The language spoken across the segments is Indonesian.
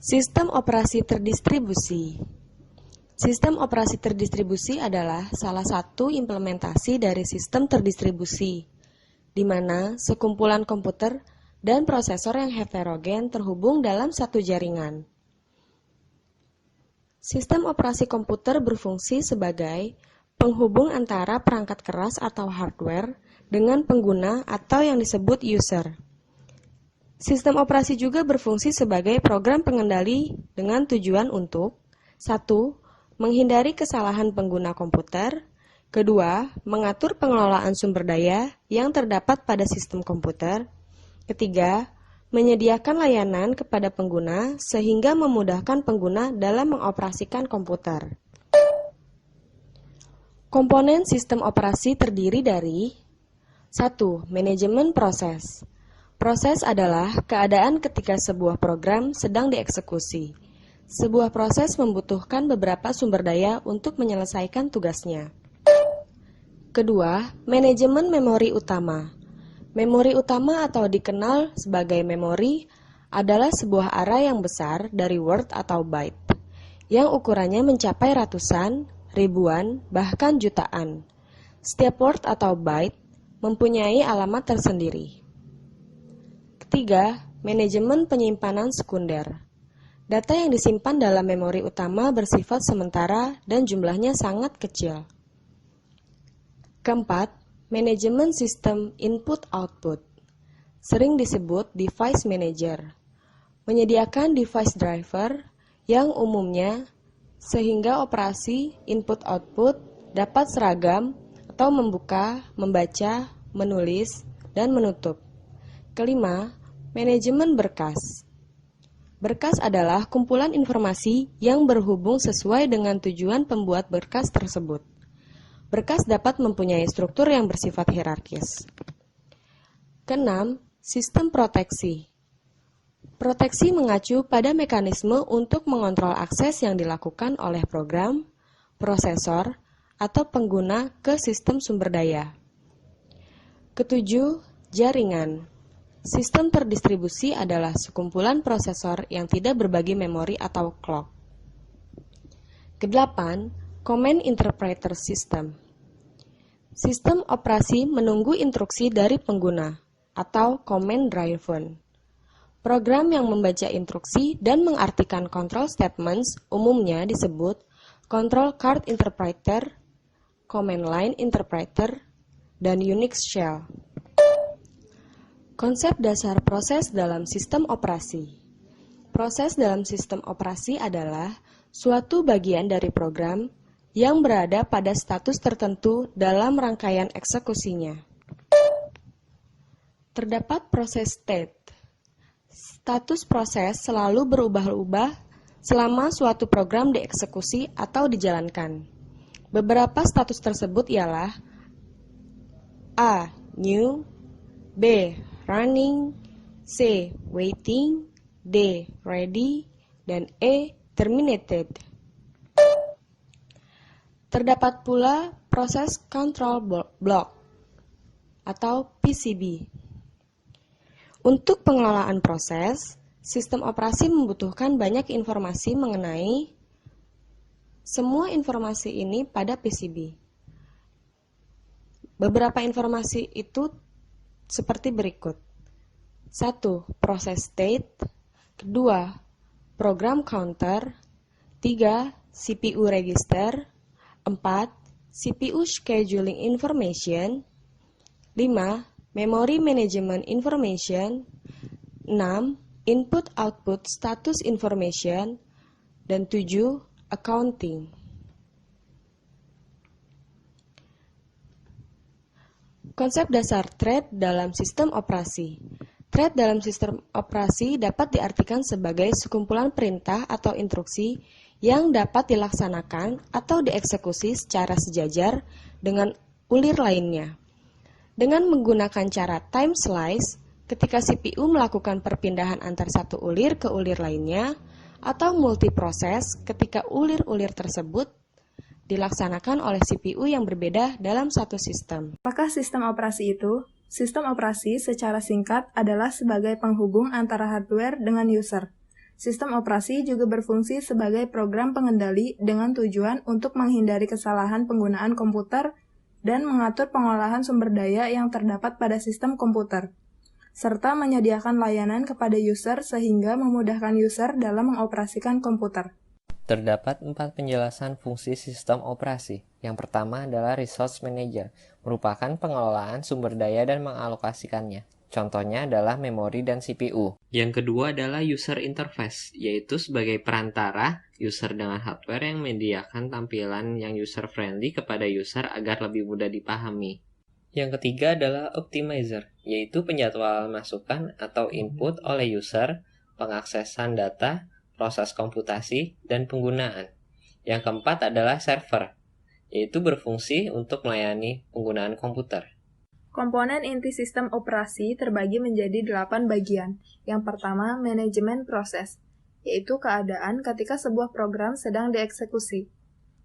Sistem operasi terdistribusi. Sistem operasi terdistribusi adalah salah satu implementasi dari sistem terdistribusi, di mana sekumpulan komputer dan prosesor yang heterogen terhubung dalam satu jaringan. Sistem operasi komputer berfungsi sebagai penghubung antara perangkat keras atau hardware dengan pengguna atau yang disebut user. Sistem operasi juga berfungsi sebagai program pengendali dengan tujuan untuk 1. Menghindari kesalahan pengguna komputer. 2. Mengatur pengelolaan sumber daya yang terdapat pada sistem komputer. 3. Menyediakan layanan kepada pengguna sehingga memudahkan pengguna dalam mengoperasikan komputer. Komponen sistem operasi terdiri dari 1. Manajemen proses. Proses adalah keadaan ketika sebuah program sedang dieksekusi. Sebuah proses membutuhkan beberapa sumber daya untuk menyelesaikan tugasnya. Kedua, manajemen memori utama. Memori utama atau dikenal sebagai memori adalah sebuah array yang besar dari word atau byte, yang ukurannya mencapai ratusan, ribuan, bahkan jutaan. Setiap word atau byte mempunyai alamat tersendiri. Ketiga, manajemen penyimpanan sekunder. Data yang disimpan dalam memori utama bersifat sementara dan jumlahnya sangat kecil. Keempat, manajemen sistem input-output. Sering disebut device manager. Menyediakan device driver yang umumnya sehingga operasi input-output dapat seragam atau membuka, membaca, menulis, dan menutup. Kelima, manajemen berkas. Berkas adalah kumpulan informasi yang berhubung sesuai dengan tujuan pembuat berkas tersebut. Berkas dapat mempunyai struktur yang bersifat hierarkis. Keenam, sistem proteksi. Proteksi mengacu pada mekanisme untuk mengontrol akses yang dilakukan oleh program, prosesor, atau pengguna ke sistem sumber daya. Ketujuh, jaringan. Sistem terdistribusi adalah sekumpulan prosesor yang tidak berbagi memori atau clock. Kedelapan, Command Interpreter System. Sistem operasi menunggu instruksi dari pengguna atau command driven. Program yang membaca instruksi dan mengartikan control statements umumnya disebut Control Card Interpreter, Command Line Interpreter, dan Unix Shell. Konsep dasar proses dalam sistem operasi. Proses dalam sistem operasi adalah suatu bagian dari program yang berada pada status tertentu dalam rangkaian eksekusinya. Terdapat proses state. Status proses selalu berubah-ubah selama suatu program dieksekusi atau dijalankan. Beberapa status tersebut ialah A. New, B. Running, C. Waiting, D. Ready, dan E. Terminated. Terdapat pula proses control block atau PCB. Untuk pengelolaan proses, sistem operasi membutuhkan banyak informasi mengenai semua informasi ini pada PCB. Beberapa informasi itu seperti berikut. 1. Proses state. 2. Program counter. 3. CPU register. 4. CPU scheduling information. 5. Memory management information. 6. Input-output status information. Dan 7. Accounting. Konsep dasar thread dalam sistem operasi. Thread dalam sistem operasi dapat diartikan sebagai sekumpulan perintah atau instruksi yang dapat dilaksanakan atau dieksekusi secara sejajar dengan ulir lainnya. Dengan menggunakan cara time slice, ketika CPU melakukan perpindahan antar satu ulir ke ulir lainnya, atau multiproses ketika ulir-ulir tersebut dilaksanakan oleh CPU yang berbeda dalam satu sistem. Apakah sistem operasi itu? Sistem operasi secara singkat adalah sebagai penghubung antara hardware dengan user. Sistem operasi juga berfungsi sebagai program pengendali dengan tujuan untuk menghindari kesalahan penggunaan komputer dan mengatur pengolahan sumber daya yang terdapat pada sistem komputer, serta menyediakan layanan kepada user sehingga memudahkan user dalam mengoperasikan komputer. Terdapat 4 penjelasan fungsi sistem operasi. Yang pertama adalah Resource Manager, merupakan pengelolaan sumber daya dan mengalokasikannya. Contohnya adalah memori dan CPU. Yang kedua adalah User Interface, yaitu sebagai perantara user dengan hardware yang menyediakan tampilan yang user-friendly kepada user agar lebih mudah dipahami. Yang ketiga adalah Optimizer, yaitu penjadwalan masukan atau input oleh user, pengaksesan data, proses komputasi, dan penggunaan. Yang keempat adalah server, yaitu berfungsi untuk melayani penggunaan komputer. Komponen inti sistem operasi terbagi menjadi 8 bagian. Yang pertama, manajemen proses, yaitu keadaan ketika sebuah program sedang dieksekusi.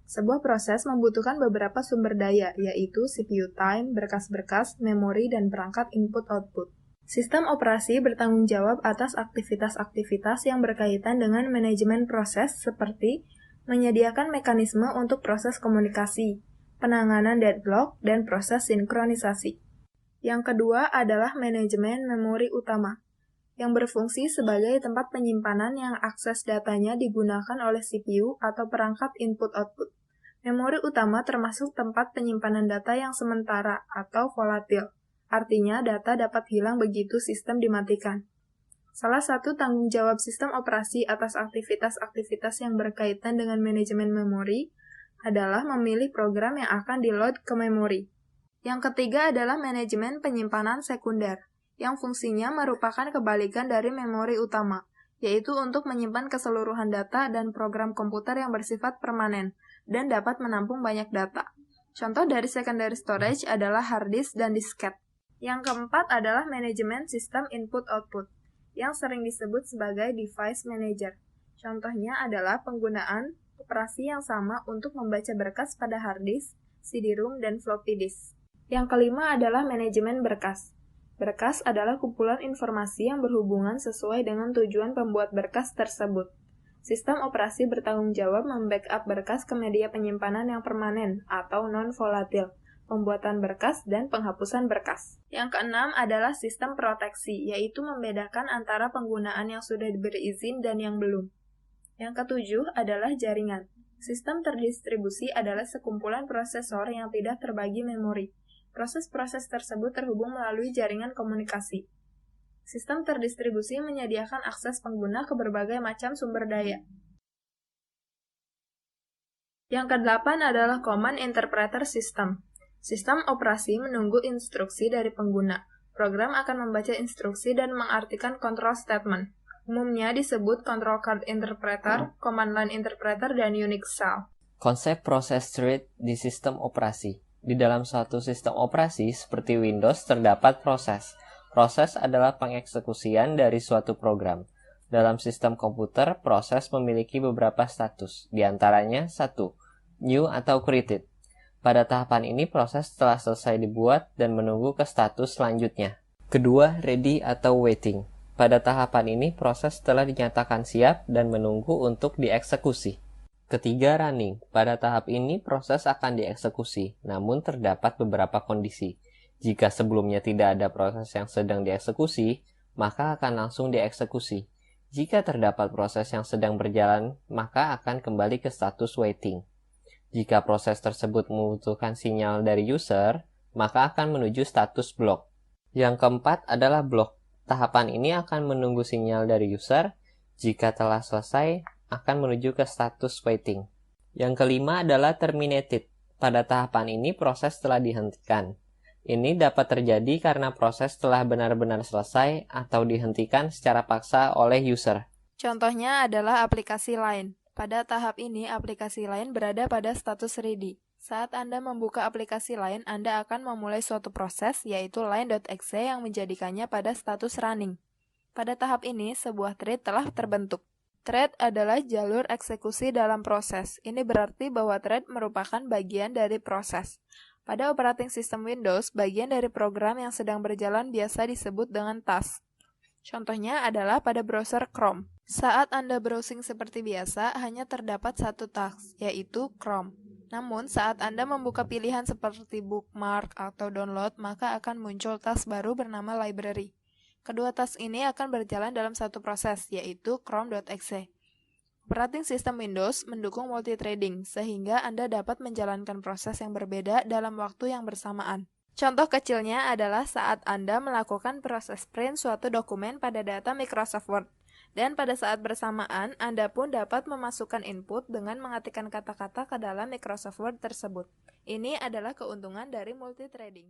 Sebuah proses membutuhkan beberapa sumber daya, yaitu CPU time, berkas-berkas, memori, dan perangkat input-output. Sistem operasi bertanggung jawab atas aktivitas-aktivitas yang berkaitan dengan manajemen proses seperti menyediakan mekanisme untuk proses komunikasi, penanganan deadlock, dan proses sinkronisasi. Yang kedua adalah manajemen memori utama, yang berfungsi sebagai tempat penyimpanan yang akses datanya digunakan oleh CPU atau perangkat input-output. Memori utama termasuk tempat penyimpanan data yang sementara atau volatil. Artinya, data dapat hilang begitu sistem dimatikan. Salah satu tanggung jawab sistem operasi atas aktivitas-aktivitas yang berkaitan dengan manajemen memori adalah memilih program yang akan di-load ke memori. Yang ketiga adalah manajemen penyimpanan sekunder, yang fungsinya merupakan kebalikan dari memori utama, yaitu untuk menyimpan keseluruhan data dan program komputer yang bersifat permanen dan dapat menampung banyak data. Contoh dari secondary storage adalah hard disk dan disket. Yang keempat adalah manajemen sistem input-output, yang sering disebut sebagai device manager. Contohnya adalah penggunaan operasi yang sama untuk membaca berkas pada hard disk, CD-ROM, dan floppy disk. Yang kelima adalah manajemen berkas. Berkas adalah kumpulan informasi yang berhubungan sesuai dengan tujuan pembuat berkas tersebut. Sistem operasi bertanggung jawab membackup berkas ke media penyimpanan yang permanen atau non-volatil, pembuatan berkas, dan penghapusan berkas. Yang keenam adalah sistem proteksi, yaitu membedakan antara penggunaan yang sudah diberi izin dan yang belum. Yang ketujuh adalah jaringan. Sistem terdistribusi adalah sekumpulan prosesor yang tidak terbagi memori. Proses-proses tersebut terhubung melalui jaringan komunikasi. Sistem terdistribusi menyediakan akses pengguna ke berbagai macam sumber daya. Yang kedelapan adalah Command Interpreter System. Sistem operasi menunggu instruksi dari pengguna. Program akan membaca instruksi dan mengartikan control statement. Umumnya disebut Control Card Interpreter, Command Line Interpreter, dan Unix Shell. Konsep proses thread di sistem operasi. Di dalam suatu sistem operasi seperti Windows terdapat proses. Proses adalah pengeksekusian dari suatu program. Dalam sistem komputer, proses memiliki beberapa status, di antaranya 1. New atau created. Pada tahapan ini, proses telah selesai dibuat dan menunggu ke status selanjutnya. Kedua, ready atau waiting. Pada tahapan ini, proses telah dinyatakan siap dan menunggu untuk dieksekusi. Ketiga, running. Pada tahap ini, proses akan dieksekusi, namun terdapat beberapa kondisi. Jika sebelumnya tidak ada proses yang sedang dieksekusi, maka akan langsung dieksekusi. Jika terdapat proses yang sedang berjalan, maka akan kembali ke status waiting. Jika proses tersebut membutuhkan sinyal dari user, maka akan menuju status block. Yang keempat adalah block. Tahapan ini akan menunggu sinyal dari user. Jika telah selesai, akan menuju ke status waiting. Yang kelima adalah terminated. Pada tahapan ini proses telah dihentikan. Ini dapat terjadi karena proses telah benar-benar selesai atau dihentikan secara paksa oleh user. Contohnya adalah aplikasi Line. Pada tahap ini, aplikasi Line berada pada status ready. Saat Anda membuka aplikasi Line, Anda akan memulai suatu proses, yaitu line.exe yang menjadikannya pada status running. Pada tahap ini, sebuah thread telah terbentuk. Thread adalah jalur eksekusi dalam proses. Ini berarti bahwa thread merupakan bagian dari proses. Pada operating system Windows, bagian dari program yang sedang berjalan biasa disebut dengan task. Contohnya adalah pada browser Chrome. Saat Anda browsing seperti biasa, hanya terdapat satu task, yaitu Chrome. Namun, saat Anda membuka pilihan seperti bookmark atau download, maka akan muncul task baru bernama library. Kedua task ini akan berjalan dalam satu proses, yaitu chrome.exe. Operating System Windows mendukung multithreading, sehingga Anda dapat menjalankan proses yang berbeda dalam waktu yang bersamaan. Contoh kecilnya adalah saat Anda melakukan proses print suatu dokumen pada data Microsoft Word. Dan pada saat bersamaan, Anda pun dapat memasukkan input dengan mengetikkan kata-kata ke dalam Microsoft Word tersebut. Ini adalah keuntungan dari multithreading.